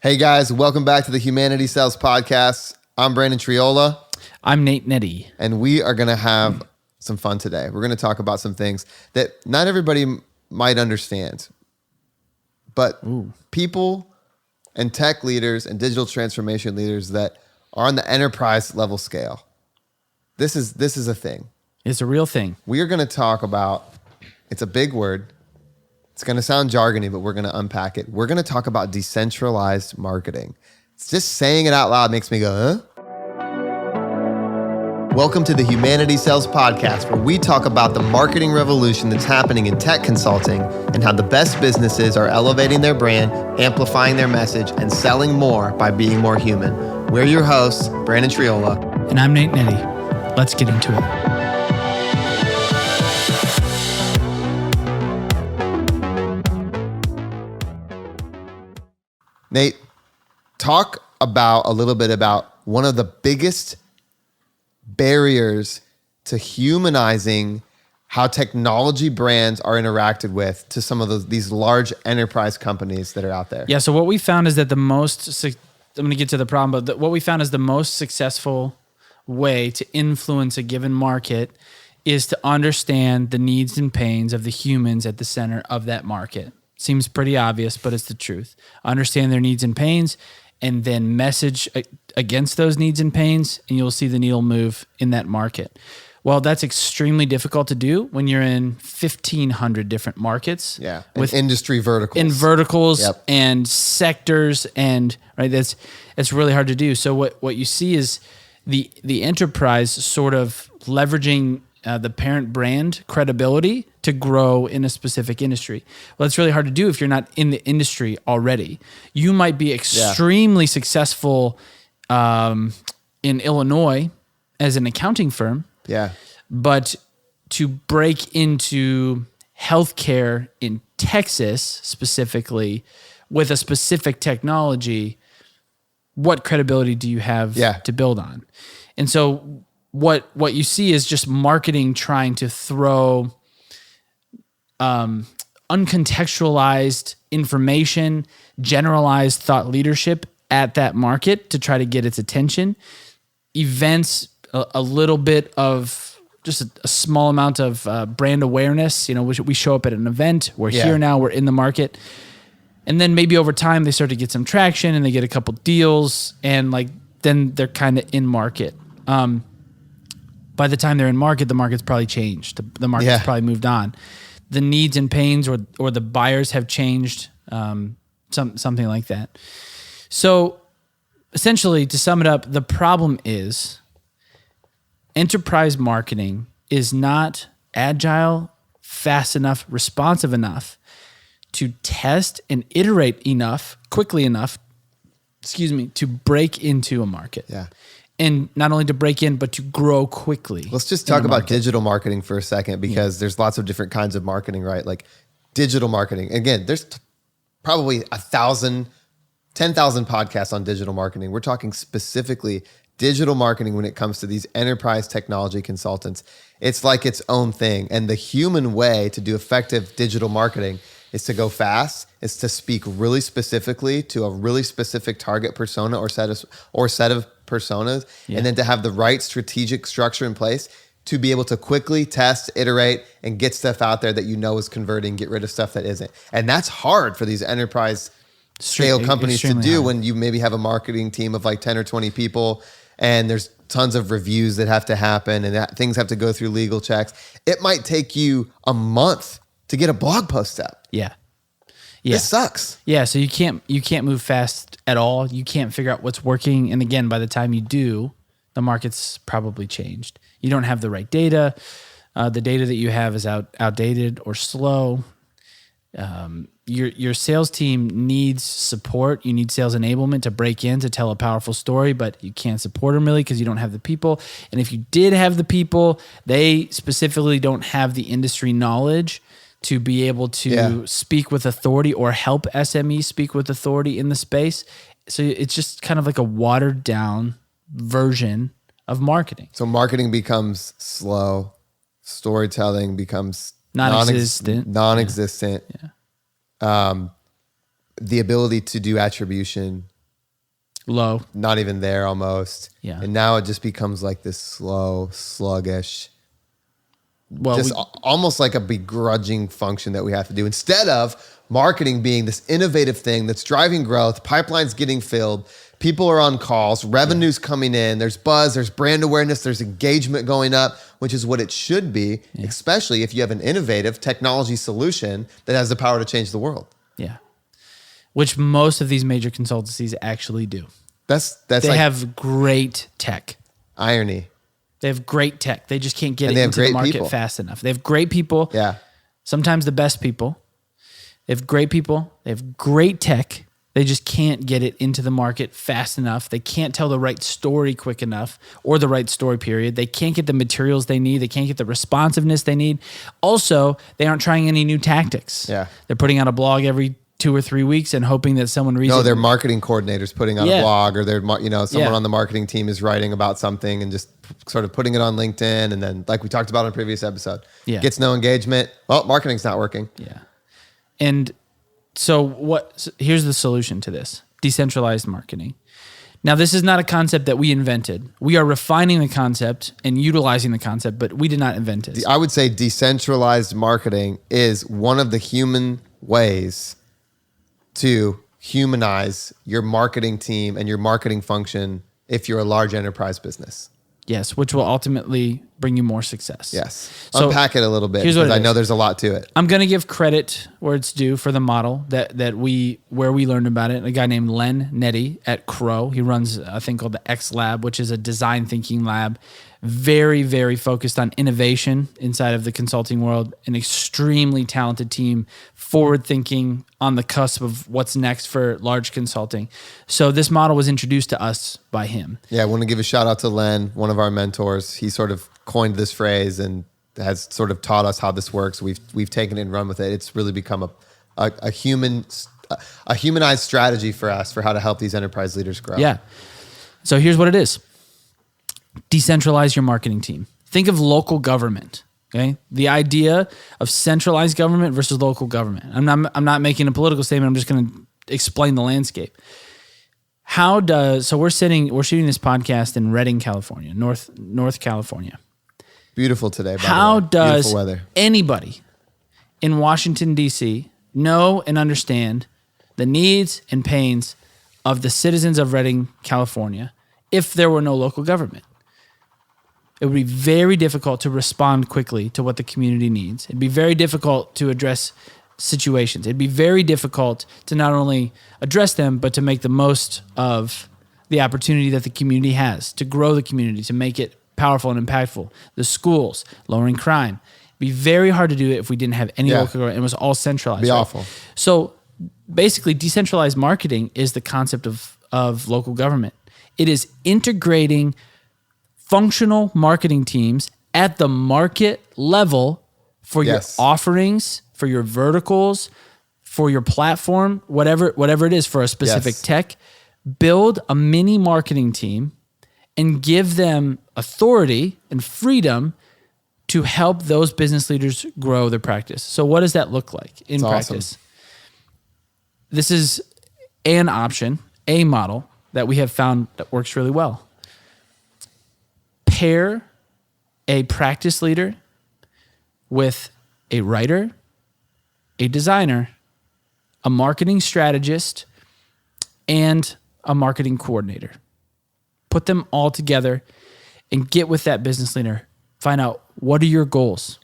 Hey guys, welcome back to the Humanity Sells Podcast. I'm Brandon Triola. I'm Nate Nettie. And we are going to have some fun today. We're going to talk about some things that not everybody might understand, but people and tech leaders and digital transformation leaders that are on the enterprise level scale. This is a thing. It's a real thing. We are going to talk about, it's a big word. It's going to sound jargony, but we're going to unpack it. We're going to talk about decentralized marketing. It's just saying it out loud makes me go, huh? Welcome to the Humanity Sells Podcast, where we talk about the marketing revolution that's happening in tech consulting and how the best businesses are elevating their brand, amplifying their message, and selling more by being more human. We're your hosts, Brandon Triola. And I'm Nate Nettie. Let's get into it. Nate, talk about a little bit about one of the biggest barriers to humanizing how technology brands are interacted with to some of these large enterprise companies that are out there. Yeah, so what we found is that I'm going to get to the problem, but what we found is the most successful way to influence a given market is to understand the needs and pains of the humans at the center of that market. Seems pretty obvious, but it's the truth. Understand their needs and pains, and then message against those needs and pains, and you'll see the needle move in that market. Well, that's extremely difficult to do when you're in 1,500 different markets. Yeah, with industry verticals. In verticals Yep. and sectors, and right, it's really hard to do. So what you see is the enterprise sort of leveraging the parent brand credibility to grow in a specific industry. Well, it's really hard to do if you're not in the industry already. You might be extremely successful in Illinois as an accounting firm. Yeah. But to break into healthcare in Texas specifically with a specific technology, what credibility do you have to build on? And so what you see is just marketing trying to throw uncontextualized information, generalized thought leadership at that market to try to get its attention. Events, a little bit of just a small amount of brand awareness. You know, we show up at an event. We're here now. We're in the market. And then maybe over time they start to get some traction and they get a couple deals, and then they're kind of in market. By the time they're in market, the market's probably changed. The market's probably moved on. The needs and pains or the buyers have changed, something like that. So essentially, to sum it up, the problem is enterprise marketing is not agile, fast enough, responsive enough to test and iterate quickly enough, to break into a market. Yeah. And not only to break in, but to grow quickly. Let's just talk about digital marketing for a second, because there's lots of different kinds of marketing, right? Like digital marketing. Again, there's probably 10,000 podcasts on digital marketing. We're talking specifically digital marketing when it comes to these enterprise technology consultants. It's like its own thing. And the human way to do effective digital marketing is to go fast, is to speak really specifically to a really specific target persona or set of personas, and then to have the right strategic structure in place to be able to quickly test, iterate, and get stuff out there that you know is converting, get rid of stuff that isn't. And that's hard for these enterprise scale companies to do when you maybe have a marketing team of like 10 or 20 people, and there's tons of reviews that have to happen, and things have to go through legal checks. It might take you a month to get a blog post up. Yeah. This sucks. Yeah, so you can't move fast at all. You can't figure out what's working. And again, by the time you do, the market's probably changed. You don't have the right data. The data that you have is outdated or slow. Your sales team needs support. You need sales enablement to break in, to tell a powerful story, but you can't support them really because you don't have the people. And if you did have the people, they specifically don't have the industry knowledge to be able to speak with authority or help SMEs speak with authority in the space. So it's just kind of like a watered down version of marketing. So marketing becomes slow, storytelling becomes non-existent. The ability to do attribution Low. not even there almost. Yeah. And now it just becomes like this slow, sluggish, Well, just almost like a begrudging function that we have to do instead of marketing being this innovative thing that's driving growth, pipelines getting filled, people are on calls, revenue's coming in, there's buzz, there's brand awareness, there's engagement going up, which is what it should be, especially if you have an innovative technology solution that has the power to change the world. yeah. Which most of these major consultancies actually do. That's They like have great tech. irony. They have great tech. They just can't get And it they have into the great market people. fast enough. They have great people. Yeah. Sometimes the best people. They have great people. They have great tech. They just can't get it into the market fast enough. They can't tell the right story quick enough or the right story period. They can't get the materials they need. They can't get the responsiveness they need. Also, they aren't trying any new tactics. Yeah. They're putting out a blog every 2 or 3 weeks and hoping that someone reads it. No, their marketing coordinators putting out a blog, or someone Yeah. on the marketing team is writing about something and just sort of putting it on LinkedIn. And then, like we talked about in a previous episode, Yeah. gets no engagement. Well, marketing's not working. Yeah. And so here's the solution to this: decentralized marketing. Now, this is not a concept that we invented. We are refining the concept and utilizing the concept, but we did not invent it. I would say decentralized marketing is one of the human ways to humanize your marketing team and your marketing function if you're a large enterprise business. Yes, which will ultimately bring you more success. Yes. So unpack it a little bit here's what because it I know is. there's a lot to it. I'm going to give credit where it's due for the model where we learned about it. A guy named Len Netty at Crow. He runs a thing called the X Lab, which is a design thinking lab. Very, very focused on innovation inside of the consulting world. An extremely talented team, forward thinking, on the cusp of what's next for large consulting. So this model was introduced to us by him. Yeah, I want to give a shout out to Len, one of our mentors. He sort of coined this phrase and has sort of taught us how this works. We've taken it and run with it. It's really become a humanized strategy for us for how to help these enterprise leaders grow. Yeah. So here's what it is. Decentralize your marketing team. Think of local government. Okay. The idea of centralized government versus local government. I'm not making a political statement. I'm just going to explain the landscape. So we're shooting this podcast in Redding, California, North California. Beautiful today, by How the way. does Beautiful weather. anybody in Washington, D.C. know and understand the needs and pains of the citizens of Redding, California, if there were no local government? It would be very difficult to respond quickly to what the community needs. It'd be very difficult to address situations. It'd be very difficult to not only address them, but to make the most of the opportunity that the community has, to grow the community, to make it powerful and impactful. The schools, lowering crime. It'd be very hard to do it if we didn't have any local government. It was all centralized. It'd be awful. So basically, decentralized marketing is the concept of local government. It is integrating functional marketing teams at the market level for your offerings, for your verticals, for your platform, whatever it is for a specific tech. Build a mini marketing team and give them authority and freedom to help those business leaders grow their practice. So what does that look like in practice? Awesome. This is an option, a model that we have found that works really well. Pair a practice leader with a writer, a designer, a marketing strategist, and a marketing coordinator. Put them all together and get with that business leader. Find out, what are your goals?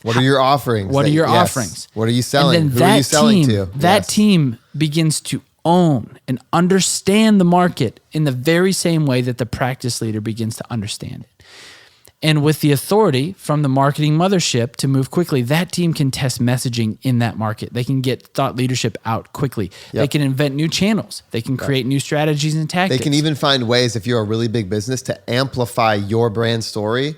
What are your offerings? What are your offerings? What are you selling? And then Who are you selling to? That team begins to own and understand the market in the very same way that the practice leader begins to understand it. And with the authority from the marketing mothership to move quickly, that team can test messaging in that market. They can get thought leadership out quickly. They can invent new channels. They can create new strategies and tactics. They can even find ways, if you're a really big business, to amplify your brand story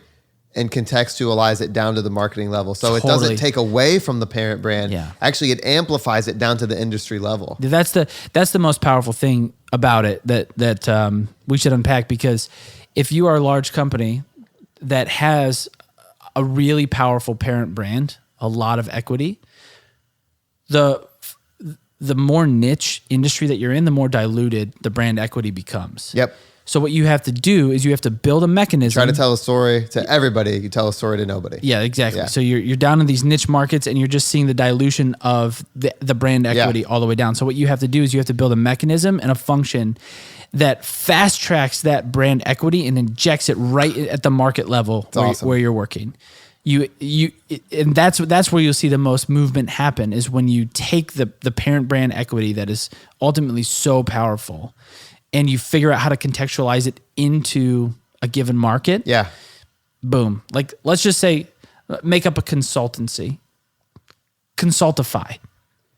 and contextualize it down to the marketing level. So it doesn't take away from the parent brand. Yeah. Actually, it amplifies it down to the industry level. That's the most powerful thing about it that we should unpack, because if you are a large company that has a really powerful parent brand, a lot of equity, the the more niche industry that you're in, the more diluted the brand equity becomes. Yep. So what you have to do is you have to build a mechanism. Try to tell a story to everybody. You tell a story to nobody. Yeah, exactly. Yeah. So you're down in these niche markets and you're just seeing the dilution of the brand equity all the way down. So what you have to do is you have to build a mechanism and a function that fast tracks that brand equity and injects it right at the market level where you're working. And that's where you'll see the most movement happen, is when you take the parent brand equity that is ultimately so powerful and you figure out how to contextualize it into a given market. Yeah. Boom. Like, let's just say, make up a consultancy. Consultify.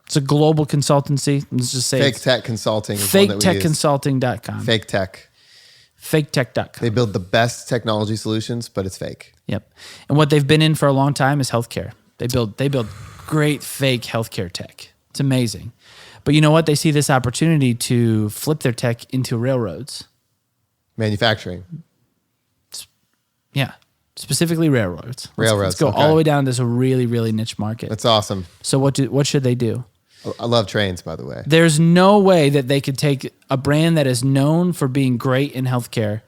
It's a global consultancy. Let's just say Fake Tech Consulting is one that we use. FakeTechConsulting.com. Fake Tech. FakeTech.com. They build the best technology solutions, but it's fake. Yep. And what they've been in for a long time is healthcare. They build great fake healthcare tech. It's amazing. But you know what? They see this opportunity to flip their tech into railroads. Manufacturing. Yeah. Specifically railroads. Railroads. Let's go all the way down to this really, really niche market. That's awesome. So what should they do? I love trains, by the way. There's no way that they could take a brand that is known for being great in healthcare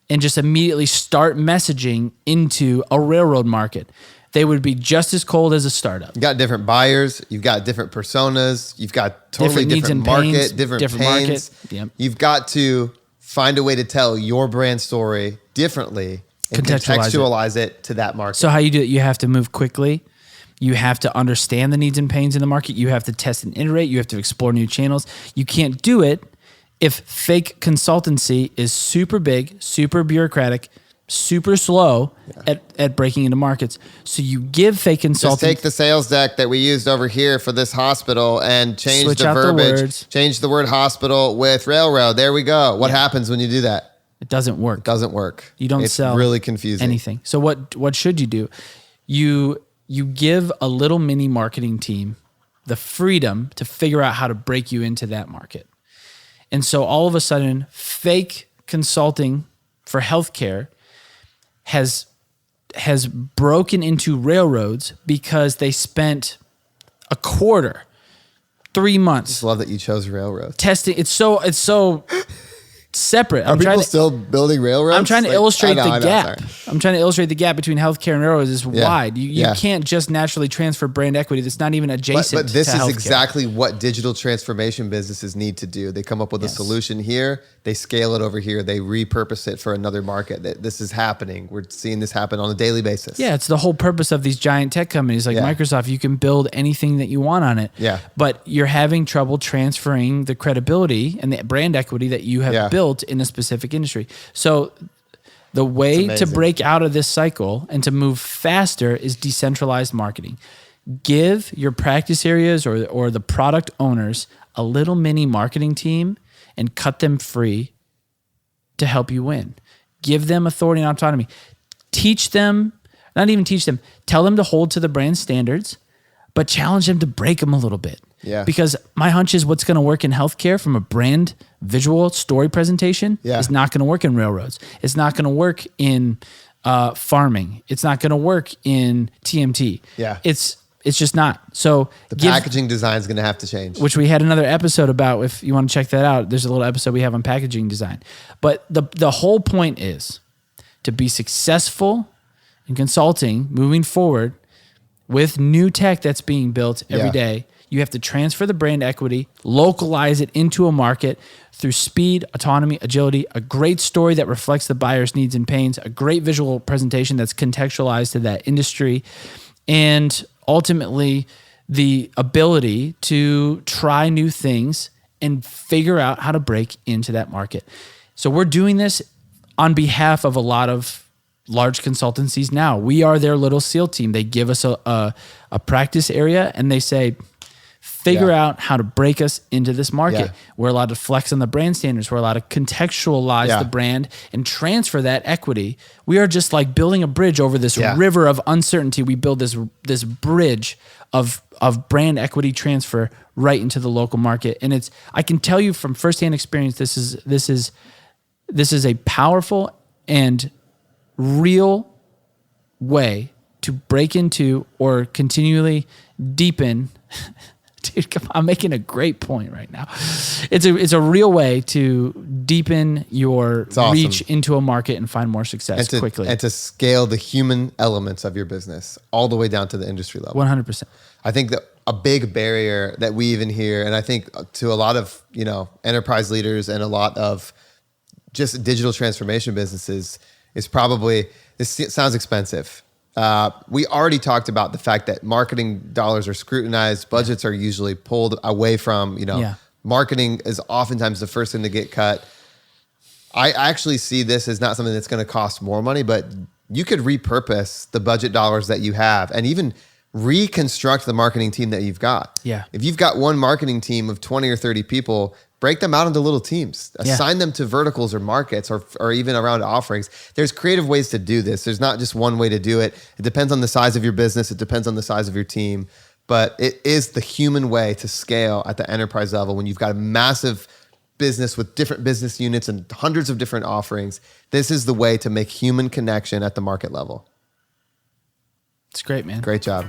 and just immediately start messaging into a railroad market. They would be just as cold as a startup. You've got different buyers. You've got different personas. You've got totally different market, pains, different pains. Market. Yep. You've got to find a way to tell your brand story differently and contextualize it to that market. So how you do it, you have to move quickly. You have to understand the needs and pains in the market. You have to test and iterate. You have to explore new channels. You can't do it if fake consultancy is super big, super bureaucratic, super slow at breaking into markets. So you give fake consultants... Just take the sales deck that we used over here for this hospital and change the verbiage. Change the word hospital with railroad. There we go. What happens when you do that? It doesn't work. It doesn't work. You don't sell... It's really confusing. Anything. So what should you do? You give a little mini marketing team the freedom to figure out how to break you into that market. And so all of a sudden, fake consulting for healthcare has broken into railroads because they spent a quarter, 3 months. I just love that you chose railroads. Testing. It's so separate. Are people still building railroads? I'm trying to illustrate the gap. I'm trying to illustrate the gap between healthcare and railroads is wide. You can't just naturally transfer brand equity that's not even adjacent but this to is healthcare. exactly what digital transformation businesses need to do. They come up with a solution here, they scale it over here, they repurpose it for another market. This is happening. We're seeing this happen on a daily basis. Yeah, it's the whole purpose of these giant tech companies like Microsoft. You can build anything that you want on it. Yeah. But you're having trouble transferring the credibility and the brand equity that you have built in a specific industry. So the way to break out of this cycle and to move faster is decentralized marketing. Give your practice areas or the product owners a little mini marketing team and cut them free to help you win. Give them authority and autonomy. Teach them, not even teach them, tell them to hold to the brand standards, but challenge them to break them a little bit. Yeah. Because my hunch is what's going to work in healthcare from a brand visual story presentation is not going to work in railroads. It's not going to work in farming. It's not going to work in TMT. Yeah. It's just not. So the packaging design is going to have to change. Which we had another episode about. If you want to check that out, there's a little episode we have on packaging design. But the whole point is to be successful in consulting moving forward with new tech that's being built every day. You have to transfer the brand equity, localize it into a market through speed, autonomy, agility, a great story that reflects the buyer's needs and pains, a great visual presentation that's contextualized to that industry, and ultimately the ability to try new things and figure out how to break into that market. So we're doing this on behalf of a lot of large consultancies now. We are their little SEAL team. They give us a practice area and they say, figure out how to break us into this market. We're allowed to flex on the brand standards. We're allowed to contextualize the brand and transfer that equity. We are just like building a bridge over this river of uncertainty. We build this bridge of brand equity transfer right into the local market. And I can tell you from firsthand experience, this is a powerful and real way to break into or continually deepen dude, come on, I'm making a great point right now. It's a real way to deepen your awesome. reach into a market and find more success quickly. And to scale the human elements of your business all the way down to the industry level. 100%. I think that a big barrier that we even hear, and I think to a lot of, enterprise leaders and a lot of just digital transformation businesses is probably, this sounds expensive. We already talked about the fact that marketing dollars are scrutinized. Budgets are usually pulled away from, marketing is oftentimes the first thing to get cut. I actually see this as not something that's going to cost more money, but you could repurpose the budget dollars that you have and even reconstruct the marketing team that you've got. Yeah. If you've got one marketing team of 20 or 30 people, break them out into little teams, assign them to verticals or markets or even around offerings. There's creative ways to do this. There's not just one way to do it. It depends on the size of your business. It depends on the size of your team, but it is the human way to scale at the enterprise level. When you've got a massive business with different business units and hundreds of different offerings, this is the way to make human connection at the market level. It's great, man. Great job.